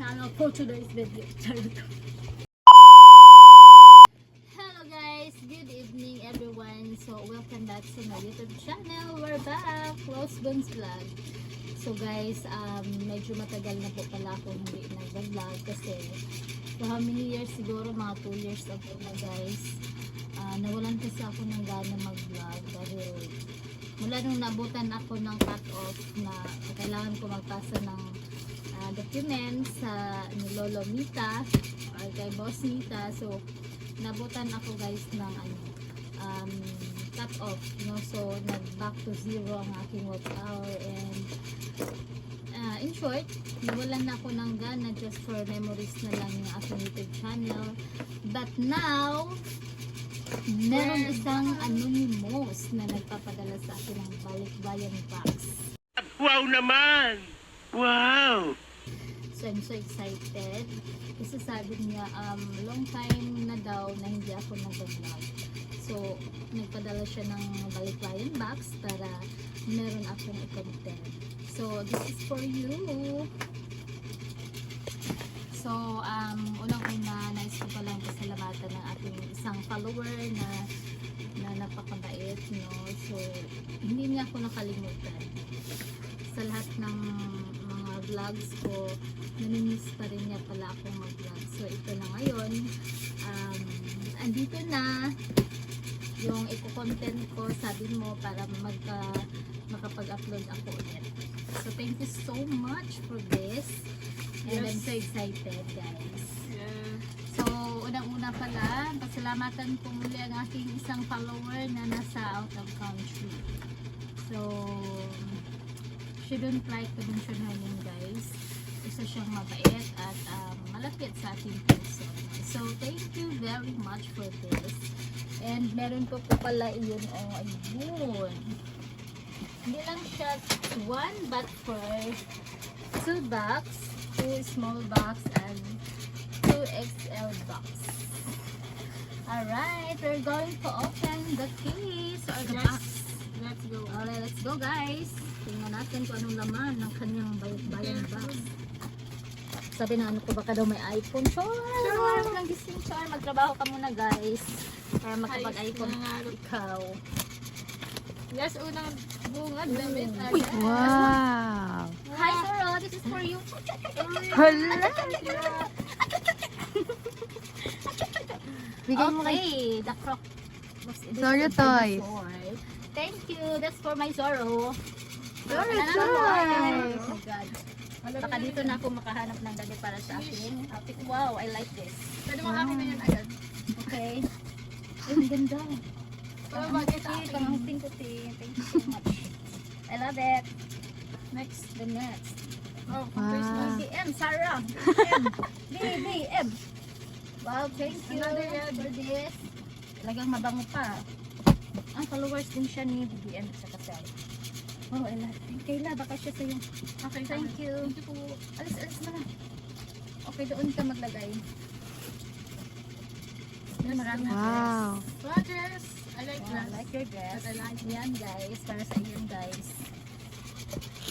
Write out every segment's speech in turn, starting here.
channel for today's video. Hello guys, good evening everyone. So welcome back to my YouTube channel. We're back, Rose Bones Vlog. So guys, medyo matagal na po pala ako hindi nag-vlog kasi so how many years siguro, mga 2 years ago na guys. Nawalan kasi ako ng gana mag-vlog dahil mula nung nabutan ako ng cut-off na kailangan ko magpasa ng documents sa ni Lolo Mita or kay Boss Mita. So nabutan ako guys ng cut-off, so nag back to zero ang aking watch hour, and in short, nawalan na ako ng gana, just for memories na lang yung aking YouTube channel. But now meron isang anonymous na nagpapadala sa akin ng balikbayan box. Wow naman! Wow! So I'm so excited kasi sabi niya long time na daw na hindi ako nag-vlog. So nagpadala siya ng balikbayan box para meron akong i-content. So this is for you. So, unang-una, nais ko palang pasalamatan ng ating isang follower na napakabait, no? So, hindi niya ako nakalimutan. Sa lahat ng mga vlogs ko, namimiss pa rin niya pala akong mag-vlog. So, ito na ngayon. Andito na yung i-content ko, sabi mo, para makapag-upload ako ulit. So, thank you so much for this. And I'm so excited, guys. Yeah. So, unang-una pala, pasalamatan ko muli ang aking isang follower na nasa out of country. So, she don't like to mention her name, guys. Isa siyang mabait at malapit sa ating puso. So, thank you very much for this. And meron po pala yun, ayun. Hindi lang siya one, but for 2 box. 2 small box and 2 XL box. Alright, we're going to open the case or the box. Let's go. Alright, let's go guys. Tingnan natin kung anong laman ng kanyang bayan box. Sabi na ano ko, baka daw may iPhone. Sure! Nang gising, sure. Magtrabaho ka muna guys. Para makapag-iPhone ikaw. Yes, unang bungad. Damit. Uy, Wow! Hi Soro, this is for you. Hala! Bigay mo kay... Okay, the croc. Zoro toys. Thank you. That's for my Zoro. Zoro toys. Oh my God. Alam Baka mo dito na ako makahanap ng damit para sa akin. Wow, I like this. Pwede mo akin na yan agad. Okay. Ay, ang ganda. Para bagay sa akin. Pangangting ko, Thank you so much. I love it. Next. The next. Oh, Wow. Christmas. BM, Sarah. BM. Wow, thank you Another red. for this. Talagang mabango pa. Ang followers din siya ni BBM sa kasal. Oh, I love it. Kayla, baka siya sa'yo. Okay, Thank you. Thank you po. Alis mo na. Okay, doon ka maglagay. Marami na Wow! Rogers. I like dress. that. I like your dress. I like it. Yan guys, para sa inyo guys.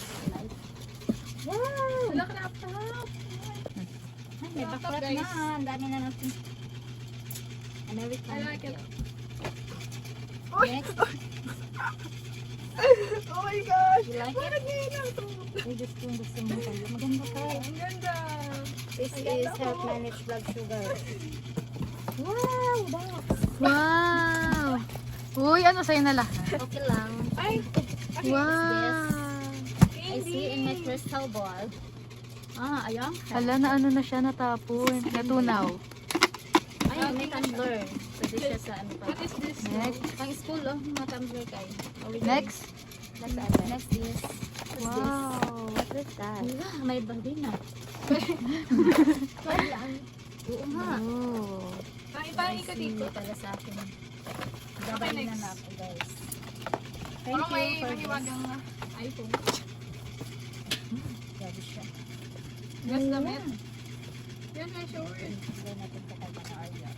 I like. Wow! Wala ka na up. Ay, may Laptop, baklat guys. na. Ang dami na natin. American. I like it. Next, Oh my gosh. you like it? Parang ganyan to. Ay, gusto mo kayo. Maganda ka. Ang ganda. This Ang is ganda Help po. Manage Blood Sugar. Wow! Box! Wow! Uy, ano sa'yo na lahat? Okay lang. Ay. Wow! I see in my crystal ball. Ayan. Hala, na ano na siya natapon. Natunaw. Ay, may tumbler. Pwede siya sa ano pa. What is this? Next. Pang school, mga tumbler kayo. Next. Next is. Wow! What is that? Wala, may balina. Wala. Oo nga. Oh. Parang ikot dito. Para sa akin. Okay, Gabalina next. na ako guys. Thank Parang may you for this. mahiwagang iPhone. Grabe siya. Yes, damit. Yan, may sure. Bigyan natin sa kanya na Arya.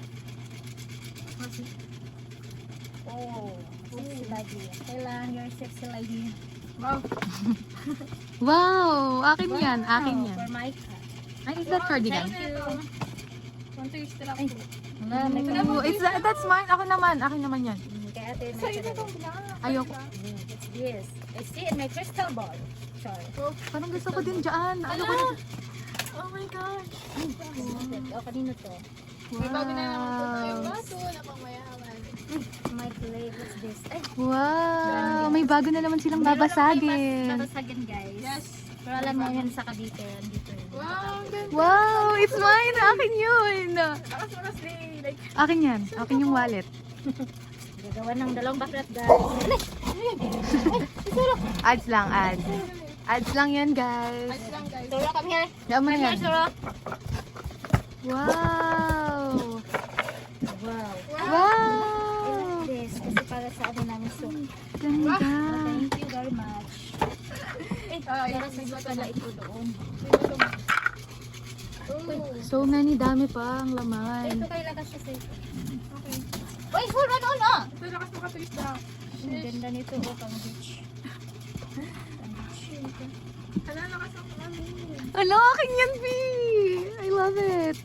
Oh, sexy lady. Kailangan your sexy lady. Wow. Wow! Akin yan. Akin Wow, yan. for Micah. Ay, is that cardigan? Thank you. Konti extra Ay. po. Wala, may Oh, that's mine. Ako naman. Akin naman yan. Kaya ate, may Sa'yo na sarili. tong black. Ayoko. It's this. I see in my crystal ball. Sorry. Parang gusto ko din dyan. Ayoko na. Oh my gosh. Oh, kanino to? May bago na naman po tayong Wow. baso na pangmayaman. My plate. What's this? Ay, Wow. May bago na naman silang babasagin. babasagin, guys. Yes. Pero alam mo yun sa Cavite. Dito yun. Wow, ang ganda. Wow, it's mine. Akin yun. Lakas day. Like, Akin yan. Akin yung wallet. Gagawa ng dalawang baklat, guys. Ads lang, ads. Ads lang yan, guys. ice lang guys. Sura, come here. Daan mo na Come yan. here, Sura. Wow. Wow. I Wow. like this. Kasi para sa ano namin soup. Ganda. Thank you very much. Eh, para sa iba pala ito doon. So many, dami pa ang Ito laman. kayo lakas siya sa ito. Okay. Uy, hold on, hold on! So, lakas maka-twist na. Ang ganda nito, oh, pang beach. Hala, lakas ako kami. Ala, akin yan, B. I love it.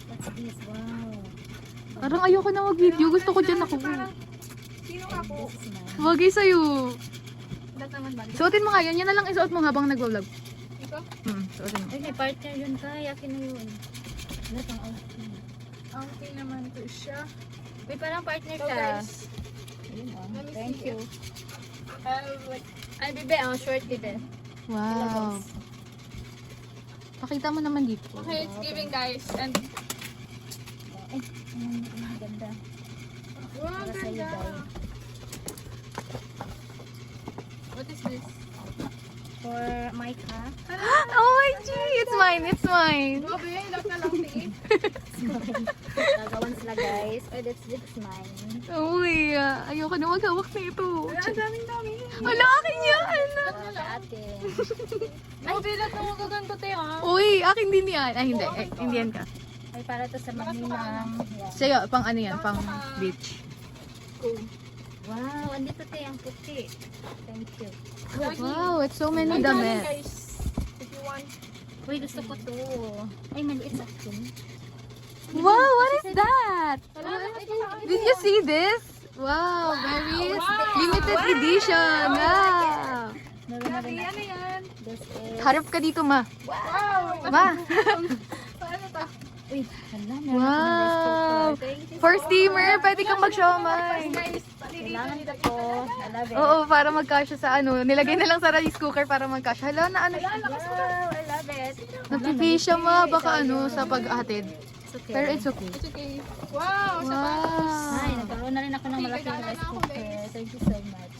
What's this? Wow. Parang ayoko na mag-video. Gusto ko dyan ako. Sino ako? This is mine. Wagay sa'yo. Dat naman ba? Suotin mo nga yan. Yan na lang isuot mo habang nag-vlog. Ito? Suotin mo. Ay, may partner yun kaya. Akin na yun. Ano pang outfit? Okay naman to siya. Uy, parang partner So ka. guys, Ayun, oh. Let me Thank see you. like, Ay, bibe, oh, short bibe. Wow. Pakita mo naman dito. okay, it's giving guys. And, Ay, ang ganda. wow, ang Para sa'yo, ganda. guys. What is this? For Mike, ha? Oh my G! It's mine! It's mine! Grabe, lahat na lang tiin. Gagawan sila, guys. Oh, that's mine. Uy, ayoko na maghawak na ito. Wala, ang daming-dami. Ala, akin yan! Sa atin. Grabe, lahat na magaganda tayo, ha? Uy, akin din yan. Ay, hindi. Eh, hindi yan ka. Ay, para to sa maninang. Yeah. Sa'yo, pang ano yan? Pang beach. Wow, andito tayo ang puti. Thank you. Wow, it's so many Ang daming, damit. guys. If you want. Uy, gusto ko to. Ay, maliit sa akin. Wow, what is that? Wala, Did you see this? Wow, very limited edition. Wow. Meron na rin Ano yan? this is... Harap ka dito, ma. Wow! Ma. Paano to? Uy, hala, meron Wow. na rice cooker. Thank you For so steamer, much. pwede kang mag-siomay. Guys, Kailangan ko. I love it. Oo, para magkasya sa ano. Nilagay na lang sa rice cooker para magkasya. Hala, na ano. Wow, I love it. Napipisya mo baka ano sa pag-atid. It's okay. Pero it's okay. It's okay. Wow! Sa Ay, Wow. nagkaroon na rin ako ng Okay, malaking kailangan rice ako, cooker. guys. Thank you so much.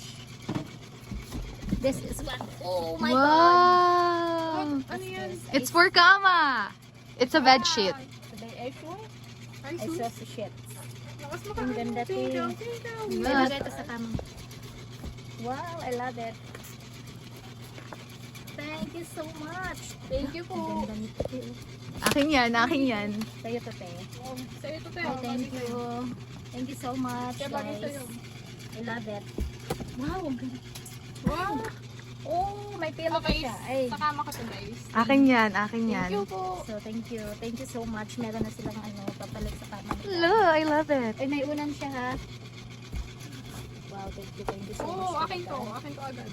This is what... Oh my God! Wow. Ano yan? It's for kama. It's a bed sheet. The air shoe? Ay, I saw the shit. lakas mo Ang ganda, te. Ilagay ito sa kamang. Wow, I love it. Thank you so much. Thank you Ang po. ganda nito. te. Akin yan, akin yan. Sa'yo to, te. Sa'yo to tayo. Ay, thank you. Thank you so much, Kaya bagay guys. sa'yo. I love it. Wow, ang ganda. Wow! Oh, may pillow pa Okay, siya. Ay. sa kama ka to guys. Akin yan, akin Thank yan. you po. So, thank you. Thank you so much. Meron na silang ano, papalit sa kama nila. Hello, I love it. Ay, may unan siya, ha? Wow, thank you so much. Oo, akin to. Akin to agad.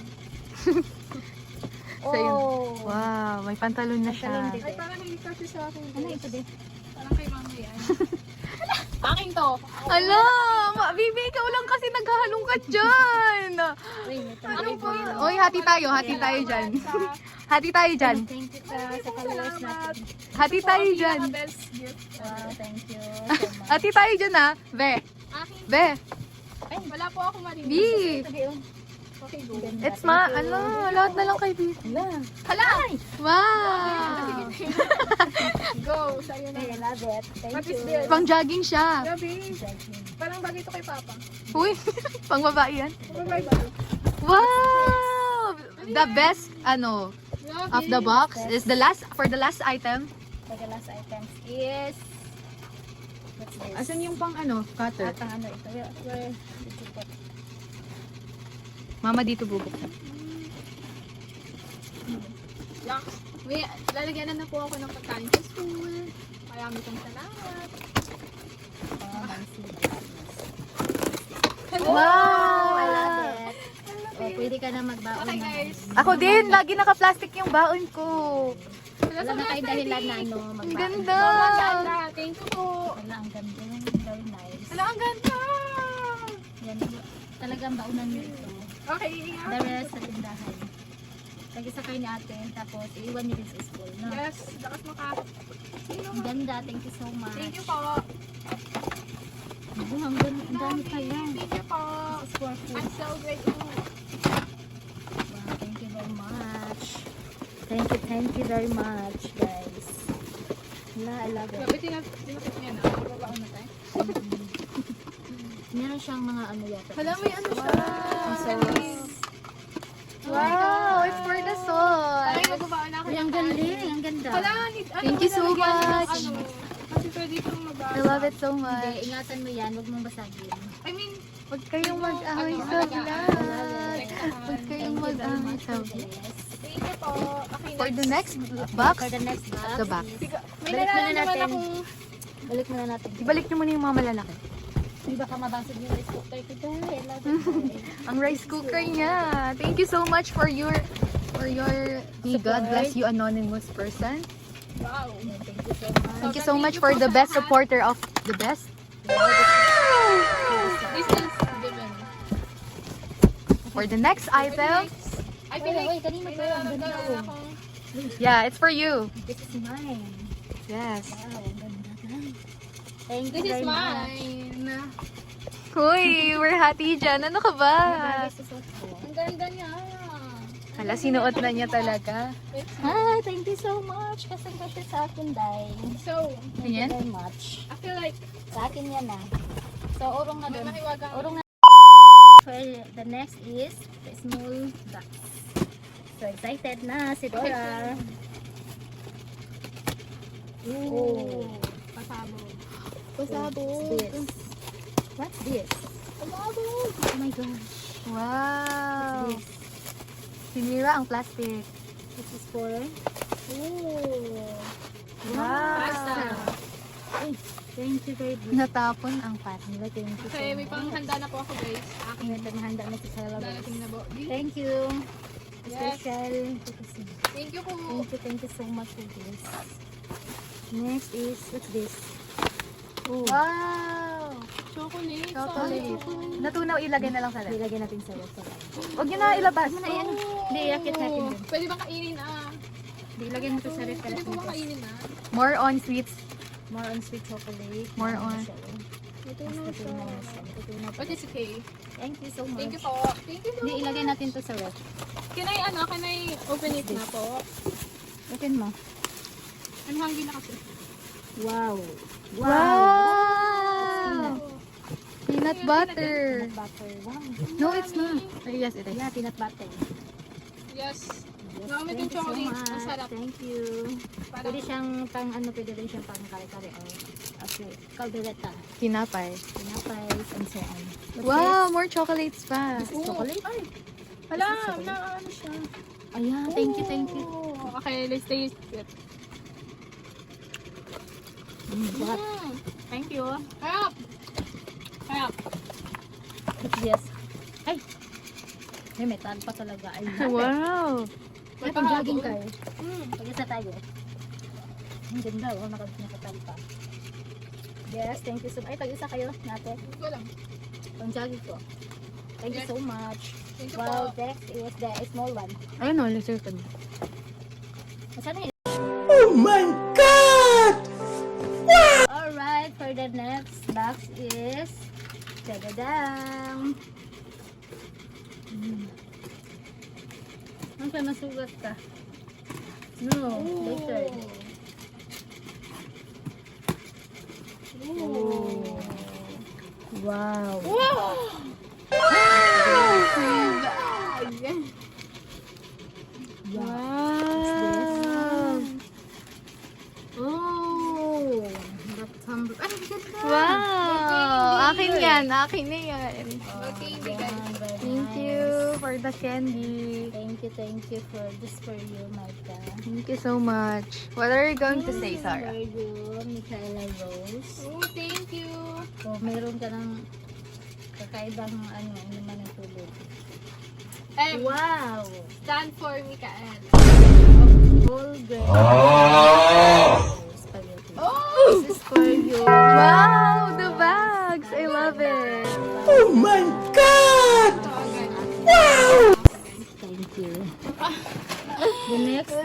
Sa'yo. Oh. Wow, may pantalon na Pantalon siya. din. Ay, parang hindi kasi sa akin. Ano ito din? Parang kay mama yan. Akin to. Ala, Bibi, ikaw lang kasi naghahalong ka dyan. Wait, may Ano tanong po? po. Oy, hati tayo dyan. Hati tayo dyan. Thank you sa followers natin. Hati tayo dyan. Best gift. Wow, thank you so much. Hati tayo dyan ha. Be, Akin. be, Ay, wala po ako marinig. B. Ito din, oh. Okay, go. Ganda. It's ma, ano, lahat na lang kay B. Hala. Hala! Wow. Go, sa'yo na. I love it. Thank What is you. this? Pang jogging siya. Gabi. Parang bagay to kay Papa. Uy, pang babae yan. Bye bye. Wow! The best, ano, of the box is the last, for the last item. For the last items is... What's this? Asan yung pang ano, cutter? At ang ano ito? Where did you put? Mama dito bubuksan. Locks. May lalagyan na po ako ng pagkain sa school. Marami kong salamat. Wow! I love it. O, pwede ka na magbaon Okay, na. guys. Ako din, lagi naka-plastic yung baon ko. Wala na kayo dahilan na ano, Ang magbaon. ganda! Ganda. Thank you po. Wala, ang ganda. Very nice. Hala, ang ganda. Yan, talagang baunan nyo ito. Okay, The ingat. rest sa tindahan. Tag-isa kayo ni ate, tapos iiwan nyo din sa school, no? Yes, lakas mo ka. Ang ganda, thank you so much. Thank you po. Ang ganda, ang dami kaya. Thank you po. This is for food. I'm so grateful. Wow, thank you very much. Thank you very much, guys. Wala, I love it. Grabe, tinapit niya na. Babaon na tayo. Meron siyang mga ano yata. Hala, may ano siya. sauce. Wow! It's for the Ay, sauce. magbabaon na ako. Uy, ang galing, ang ganda. Hala, need- ano, Thank you so lalagyan ng much. Ano, kasi pwede kong magbasa. I love it so Hindi, much. ingatan mo yan, huwag mong basagin. I mean, Huwag kayong mag-away Ano, sa alagaan. vlog. Alagaan. Huwag kayong mag-away sa vlog. Yes. thank you po. Okay, For the next box, For the next box. the box. May Balik muna nararamdaman natin. akong... Balik muna natin. Ibalik niyo muna yung mga malalaki. Hindi baka mabasag yung rice cooker ko dahil. I love it. Ang rice cooker niya. Thank you so much for your may God bless you, anonymous person. Wow. Thank you so much. Thank you so much for the best supporter of the best. This is given. For the next item, I feel like... Wait, kanina may ba? Ang ganda nararamdaman ko. akong... yeah, it's for you. This is mine. Yes. Wow, ang ganda. Thank you This is very much. mine. Hoy, we're happy dyan. Ano ka ba? This is also. Ang ganda niya. Hala, sinuot na niya talaga. Hi, thank you so much. Kasi kasi sa akin, Day. So, Thank you Ayan. very much. I feel like Sa akin yan na. So, urong na may dun. mahiwagang... Urong na. For the next is the small box. So excited na si Dora. Ooh. Pasabog. What's this? What's this? Pasabog. Oh my gosh. Wow. This. Sinira ang plastic. This is for... Ooh. Pasta. Wow. Ay, thank you very much. Natapon ang plastic. Thank you so Okay, may much. panghanda na po ako, guys. Aking nagmahanda na si Sarah. Darating na po. Thank you. Yes. Special. Thank you po. Thank you so much for this. Next is, what's this? Oh, Wow. Chocolate. Chocolate. Sorry. Natunaw, ilagay na lang sa left. ilagay natin sa restaurant. Huwag niyo na ilabas. Ano na yan? Hindi, yakit natin Ooh. dun. Pwede bang kainin Hindi, ilagay natin sa Pwede restaurant. po bang kainin More on sweets. More on sweet chocolate. More on. Ito Mas na natunaw siya. na siya. Natunaw pa What is siya. okay? Thank you so much. Thank you po. Thank you so Hindi, much. ilagay natin to sa ref. Can I open it na po? Open mo. I'm hungry na kasi. Wow. Wow. Peanut butter. Peanut butter. Wow. No, it's not. Yes, it is. Yeah, peanut butter. Yes. Yes, Gamit thank yung you so chocolate. much. Ang sarap. Thank you. Parang, Pwede siyang pang ano, pwede rin siyang pang kare-kare or okay, caldereta, Tinapay. pinapay, and so on. What's Wow, more chocolates pa. this? Chocolate? Ay, hala, This is chocolate. na ano siya. Ayan, thank you, thank you. Ooh. Okay, let's taste it. What? Thank you. Harap! Harap. What's this? Ay! May metal pa talaga. Ay, Wow. Ay, pang jogging car. Mm. Pag-isa tayo. Ang ganda, oh, nakatal pa. Yes, thank you so much. Ay, pag-isa kayo, natin. Ito lang. Pang jogging ko. Thank you Yes. so much. Thank you Wow, po. next is the small one. Ayun o, laser pen. Saan na yun? Oh my God! Alright, for the next box is dadadang. Ang kaya masugat ka? No, later. Ooh. Wow. Wow! Wow. Oh, that's humble. Ay, ang ganda. Wow. Akin yan. Akin na yan. Okay, hindi guys. Thank you for the candy. Thank you for this for you, Marta. Thank you so much. What are you going to say, For Sarah? you, Michaela Rose. Oh, thank you. So, meron ka ng kakaibang ano naman ng tulog. Wow! Stand for Mikael. Whole grain. Spaghetti. Oh! This is for you. Wow, the bags. I love it. Oh my God! Wow! Thank you. The next.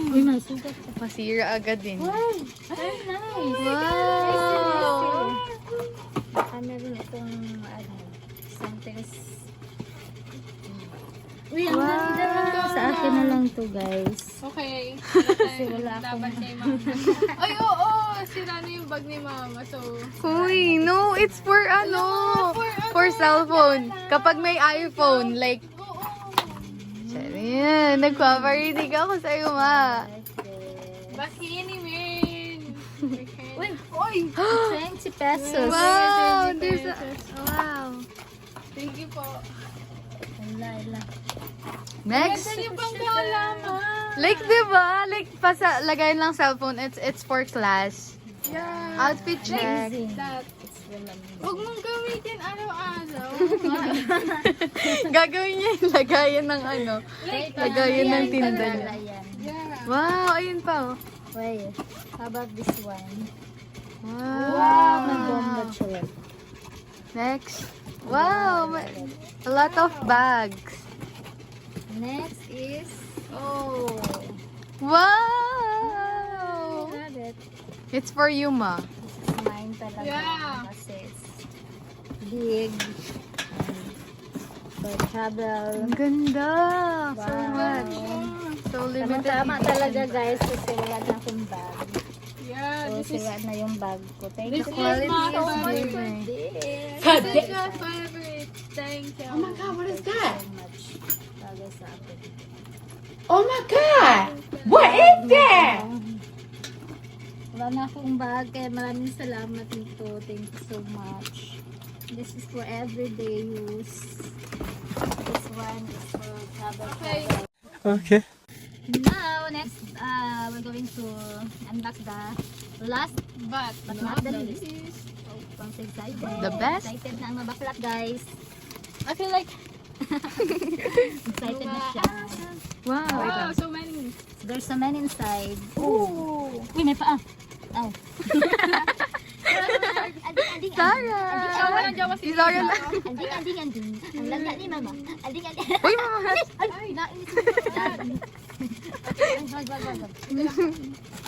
Uy, masugat ka. Masira agad din. Very nice. Wow! Baka meron itong ano, something. Uy, ang Wow. ganda. Sa akin na lang to, guys. Okay. Kasi wala akong... Dapat kay mama. Ay, oo. Sira na yung bag ni mama. So, Uy, no, it's for ano? For cellphone. Kapag may iPhone, like, oo. yan, nagpaparinig ako sa'yo, ma. Bakini, man. Uy, Uy! 20 pesos. Wow, there's a, wow. Thank you po. Wala. Next. Ganda yung pangkalaman. Like, diba? Like, lagayin lang cellphone. It's for class. Yeah. Outfit check. Amazing. That. It's wala. Huwag mong gamitin araw-araw. Gagawin niya yung lagayan ng ano. Lagayan ng tinda niya. Ayan. Yeah. Wow, ayun pa, oh. Wait, how about this one? Wow. May bomba chocolate. Next. Wow, a lot of bags. Next is, oh, Wow. got it. It's for you, ma. This is mine talaga. Yeah. Kasi it's big. For travel. Ang ganda. So Wow. much. So limited. Tama edition. talaga guys kasi wala na akong bag. Yeah, So, this is sira na yung bag ko. Thank you this so is much my for favorite. this. This is my favorite. Thank you. Oh my God, what is that? So much. Bagay sa akin. Oh my God! What is that? Wala na akong bag, kaya maraming salamat nito. Thank you so much. This is for everyday use. This one is for travel. Okay. Okay. Now, next, we're going to unbox the last But not the least. least. Oh, I'm so excited. The best? Excited na ang mabaklat, guys. I feel like Excited na siya. Wow. wow, so many. There's so many inside. Oh. Uy, may paa. Ow. Sarah. Walang jawa Si Sarah na. Anding. Ang landa ni mama. Anding. Uy, mama. Ay, nainis ko.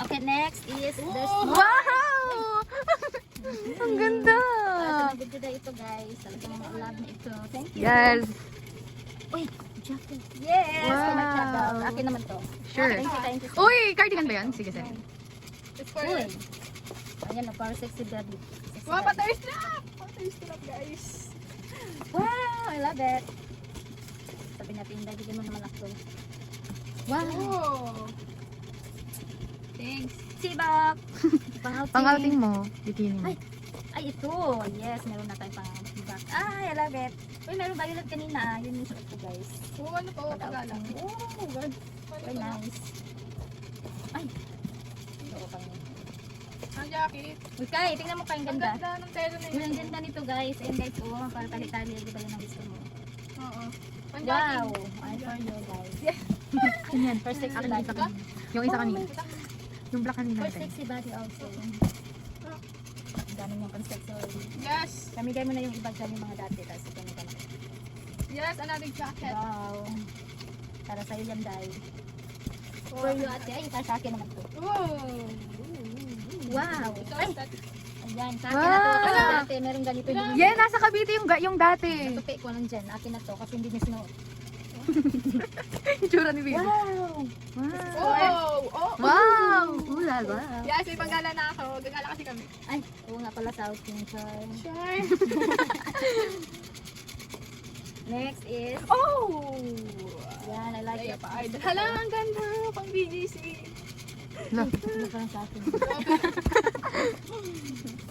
Okay, next is there's more. Wow! Ang ganda. Good today ito, guys. Talagang love na ito. Thank you. Yes. Uy, jacket. Yes. Wow. Akin naman to. Sure. Thank you. Uy, cardigan ba yan? Sige, sige. It's for Uy. Ayan, para sexy daddy. Sexy wow, daddy. butter slap! Butter slap, guys. Wow, I love it. Sabi natin, bigyan mo naman ako. Wow. Oh. Thanks. Sibak. Pang-outing mo, bikini mo. Ay, ito. Yes, meron na tayong pang-sibak. Ay, I love it. Uy, meron ba yun kanina? Yun yung suot ko, guys. Oh, ano po? Pag-alam. Oh, good. Very nice. Ay. Ito pang. Ang jacket. Uy, Kai, tingnan mo kayong Ang ganda. ganda ng tela na Yun ang yun. ganda nito, guys. And guys, oh, para tali-tali. Di ba yun ang gusto mo? Oo. Ang Wow. jacket. Ay, for you, guys. Yan. For sexy Akin body. isa kanina. Yung isa kanina. Yung black kanina. For sexy body also. Ang dami niyong conceptual. Yes. Kamigay mo na yung iba dyan yung mga dati. Tapos ito na kami. Yes, another jacket. Wow. Para sa'yo yan, Dai. For you, ate. Ay, para sa akin naman to. Wow. Wow. Ito, Ay, that- ayan. Sa akin na to. Kasi Wow. dati, meron ganito din. Yan, nasa Cavite yung dati. Tupi ko lang dyan. Akin na to. Kasi hindi niya sinuot. Yung tsura ni baby. Wow. Wow. Oh! Oh! Wow! Ulala. Yes, may panggala na ako. Gagala kasi kami. Ay, oo nga pala sa outing. Char. Sure. Next is, Oh! yan, I like it. Hala, ang ganda. Pang BGC. Look. Ano pa lang sa akin?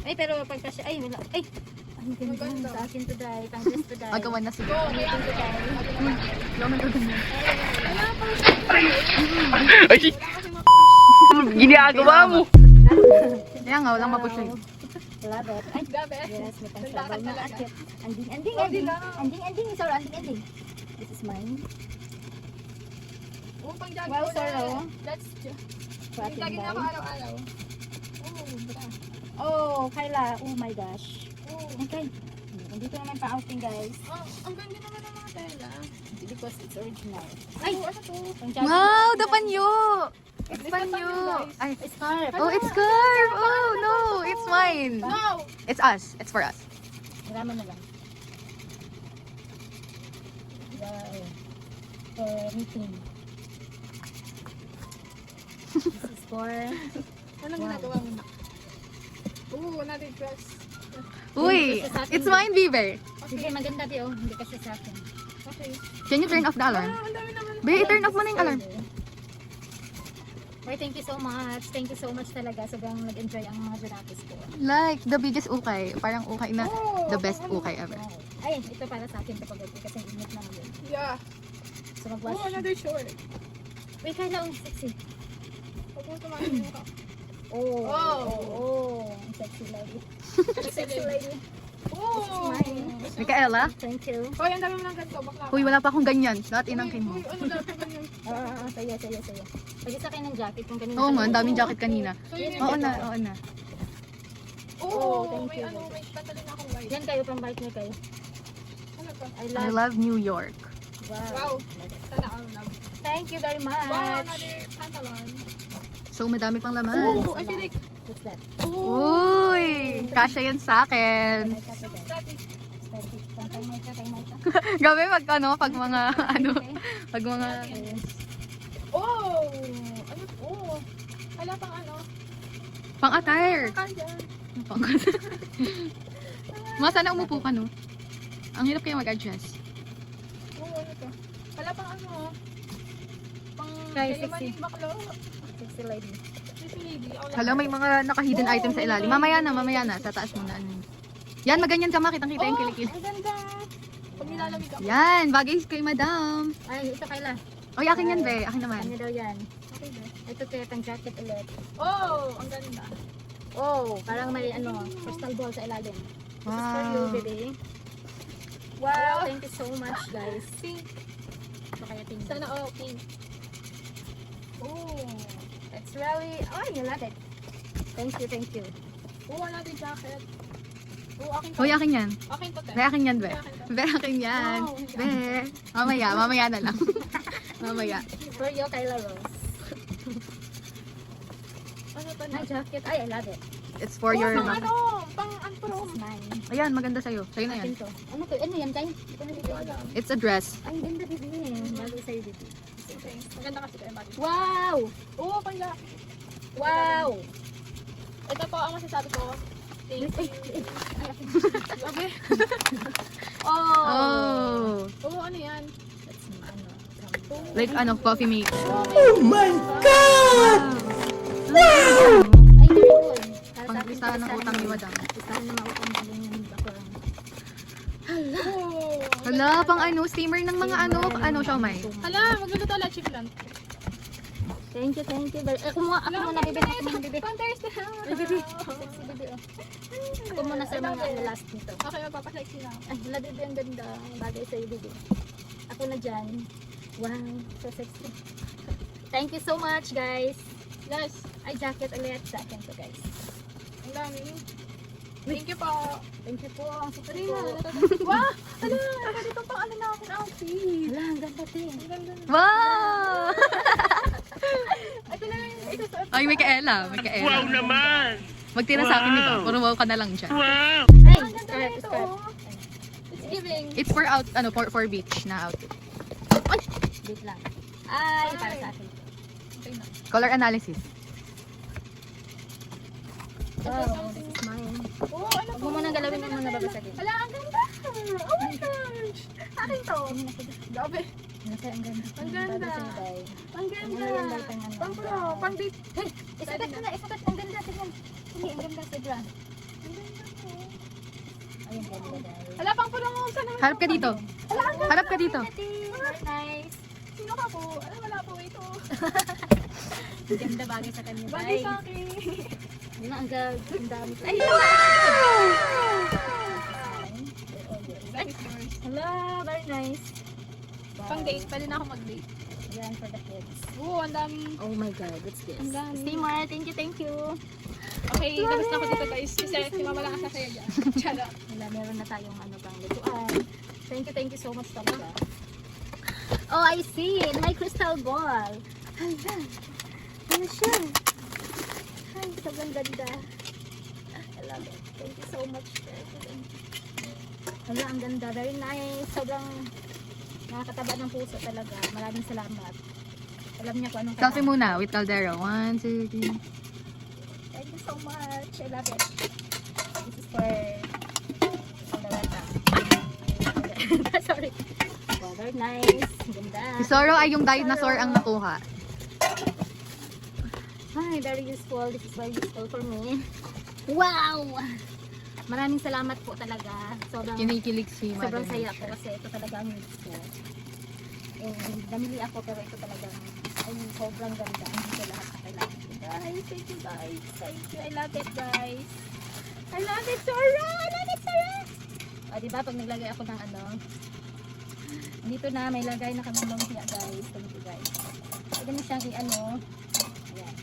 Ay, pero pagka siya, ay, wala. Ay, Ang ganda. Sa akin today. Pang-dress today. Magawa na sige. Oo, kaya ang Laman ko ganyan. Ginagawa mo. Kaya nga, walang mapush eh. Love it. Ay, Gabi. yes, may Ganda pang-sabaw na talaga. akit. Anding. Sorry, anding. This is mine. Oo, pang jogging Wow, ko sir, na. oh. That's Sa akin jogging na ako guys. araw-araw. Oo, bra. Oh, Kyla. Oh my gosh. Oo. Okay. Nandito naman pa-outing guys. Ang ganda naman ng mga tela. Because it's original. Ay, ano to? Pang-jogging. Wow, the panyo! It's This is panyo! guys. Ay, Scarf. oh, it's scarf! Oh, no! It's mine! No! It's us. It's for us. Marami na lang. Wow. For meeting. This is for... Anong ginagawa mo na? Oo, another dress. Uy! It's mine, Bieber! Sige, maganda di oh. Hindi kasi sa akin. Okay. Can you turn off the alarm? Ang dami naman. Be, turn off mo na yung alarm. Well, thank you so much. Thank you so much talaga. Sobrang nag-enjoy ang mga Junakis ko. Like, the biggest ukay. Parang ukay na Oh, the best ukay ever. Ay, ito para sa akin kapag kasi init na ngayon. Yeah. So Oo, mag-wash. another short. Uy, Kyla, ang sexy. Huwag mo tumakin mo ka. Oh. Oh. Ang sexy lady. Sexy lady. Oo. Mine. Micaela? Thank you. Hoy, ang dami mo ng ganito. Bakla. Uy, wala pa akong ganyan. Lahat inangkin mo. Uy, ano lahat ng ganyan? Saya. Pagka sa akin ng jacket kung kanina. Oo nga, ang daming jacket kanina. So, yun Oo yung na, oo na. Oo, thank may you. ano, may patalin akong white. Yan kayo, pang bike niya kayo. Ano to? I I love. love New York. Wow. Sana all love. Thank you very much. Wow, another pantalon. So, madami pang laman. Oh, I feel like, What's that? oh, Uy! Kasha yan sa akin. May kata guys. that is, Pantay may ka. Gabi pag ano, pag mga ano, pag mga oh, ano, oh, wala pang ano, pang-attire. kanya. Mga sana umupo ka, no? Ang hirap kaya mag-adjust. Oo, ano to? Wala pang ano, pang Guys, yayamaning baklo. Sexy lady. Sexy lady. Hala, may mga naka-hidden items sa ilalim. Mamaya na. Sa taas muna. Ano. Yan, maganyan ka, makitang-kita yung kilikil. Ang ganda. Pag nilalamig ako. Yan, bagay kay madam. Ay, ito Kyla. Oy, akin yan, be. Akin naman. Ano daw yan? Okay ba? Ito kaya pang jacket ulit. Oh, ang ganda. Oh, parang may ano, crystal ball sa ilalim. This is for you, Wow. baby. Wow, thank you so much, guys. Pink. Ito kaya tingnan. Sana all pink. Oh. It's really, oh, you love it. Thank you. Oh, another jacket. Oh, akin to. Oy, akin yan. Akin to, te. Be, akin yan, be. Akin to. Be, akin yan. Wow. Be. Mamaya na lang. Mamaya. For you, Kyla Rose. Ano to na? My jacket, ay, I love it. It's for Oh, your... pang ano? Pang prom. This is mine. Ayan, maganda sa'yo. Sa'yo na yan. Akin to. Ano to? Ano yan, Tay? Ito na Hindi ko dito. alam. It's a dress. Ay, ganda, baby. Bago sa'yo, baby. Okay. Maganda kasi kayo body. Wow! Oh, pang jacket. Wow! Ito po ang masasabi ko. Thank you. Grabe. Oh! Oh. Oh, ano yan? That's ano, some- Like ano, coffee mate. Oh my God! Ay, very good. Para sa akin, Pang-listahan ng utang ni madam. Listahan na mautang din yung ako. Oh. Hala, pang ano, steamer ng mga ano, siomay. Hala, magluluto ulit chip lang. Thank you. Ako muna, baby. Panthers na. Ay, baby. Sexy, baby. Oh. Ako muna sa mga ano, last nito. Okay, magpapasexy na. Ay, wala, baby. Ang ganda. Ang bagay sa'yo, baby. Ako na dyan. Wow, so sexy. Thank you so much, guys. Yes. Ay, jacket ulit sa akin to, guys. Ang dami. Thank you po. Thank you po. Ang super Sarina. po. Wow! Hala, pwede itong pang ano na akong outfit. Wala, ang ganda, te. Ang ganda na. Wow! Ito na lang. Ito sa Ay, Micaela. Wow naman! Magtira sa akin, di ba? Puro wow ka na lang dyan. Wow! Ay, Ang ganda na ito. scarf. Oh. It's giving. It's for out, ano, for beach na outfit. Wait lang. Ay, para sa akin. Okay na. Color analysis. Wow, this is mine. Oh, ano Huwag mo munang galawin yung mga babasagin. Hala, ang ganda. Oh my gosh. Akin to. Grabe. Nasa, ang ganda. Ang ganda. Bagay sa'yo, Day. Ang ganda. Ano yan, Day, pang ano? Pang pro. Pang date. Hey, isukat mo na, isukat. Ang ganda, tignan. Sige, ang ganda, sobra. Ang ganda to. I Ay, ang ganda guys. Wala pang pulong sa naman. Harap ka dito. Harap ka dito. Very nice. Sino ka po? Wala po ito. Ang ganda bagay sa kanya Bagay guys. sa akin. Yun ang ang dami. Ay! That is yours. Hello, very nice. Wow. Pang date, pwede na ako mag-date. Yan for the kids. Oo, ang dami. Oh my god, what's this? Ang dami. Steamer, thank you. Okay, labas na ako dito guys. Kasi si mama lang ang sasaya dyan. Charot. Wala, meron na tayong ano pang lutuan. Thank you so much talaga. Oh, I see. My crystal ball. Hala. Ano siya? Ay, sobrang ganda. I love it. Thank you so much. Hala, ang ganda. Very nice. Sobrang nakakataba ng puso talaga. Maraming salamat. Alam niya kung anong Selfie muna with Caldero. 1, 2, 3. Thank you so much. I love it. This is for Cinderella. Sorry. Wow, very nice. Ganda. Si Soro ay yung dinosaur ang nakuha. Ay, very useful. This is very useful for me. Wow! Maraming salamat po talaga. Kinikilig si Sobrang Mother saya po Nature. kasi ito talaga ang needs ko. And namili ako pero ito talagang ay sobrang ganda. Hindi ko lahat na kailangan ko. Guys, thank you guys. Thank you. I love it guys. I love it, Sora! I love it, Sora! O, diba pag naglagay ako ng ano, dito na may lagay na kami lumpia guys. Thank you guys. Pwede mo siyang i-ano. Ayan.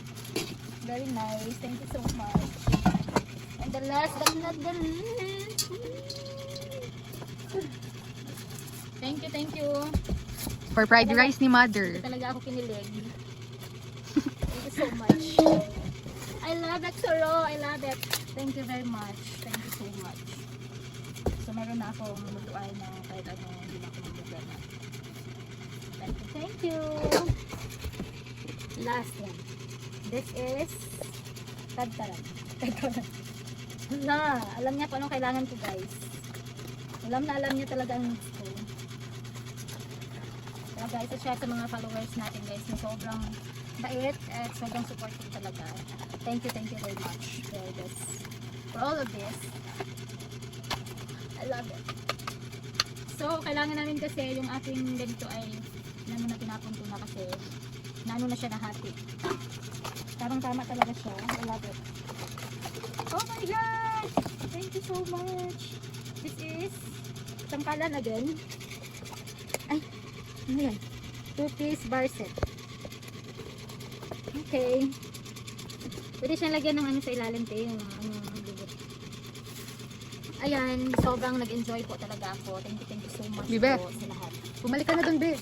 Very nice. Thank you so much. And the last but not the least. Thank you. For fried rice ni Mother. Hindi talaga ako kinilig. Thank you so much. I love it, Soro. I love it. Thank you very much. Thank you so much. So, meron na akong lutuan na kahit ano, hindi na ako mag-problema. Thank you. Last one. This is tagtaran. Hala, alam niya kung anong kailangan ko, guys. Alam niya talaga ang needs ko. Kaya guys, isa sa mga followers natin guys na sobrang bait at sobrang supportive talaga. Thank you very much for all of this. I love it. So, kailangan namin kasi yung ating ganito ay namin na pinapunto na kasi naano na siya nahati. Parang tama talaga siya. I love it. Oh my god! Thank you so much. This is tangkalan again. Ay, ano yan? 2-piece bar set. Okay. Pwede siyang lagyan ng ano sa ilalim tayo. Yung ano, bubot. Ayan, sobrang nag-enjoy po talaga ako. Thank you so much Bibe. po sa lahat. Bumalik ka na dun, Be.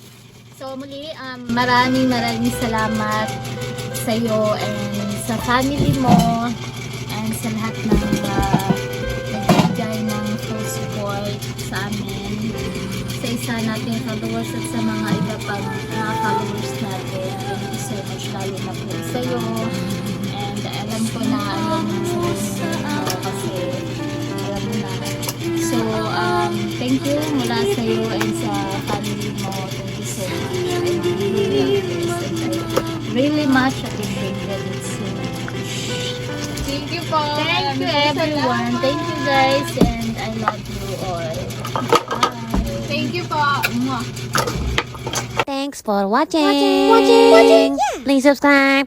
So muli, maraming salamat sa iyo and sa family mo and sa lahat ng nagbibigay ng full support sa amin, sa isa nating followers at sa mga iba pang followers natin. Thank you so much lalo na po sa iyo and alam ko na ayaw mo sa kasi alam mo na. So, thank you mula sa iyo and sa family mo. Thank you so much. I really love this and I really much appreciated it so much. Thank you po. Thank you everyone. Thank you guys and I love you all. Bye. Thank you po. Mwah. Thanks for watching. Please subscribe.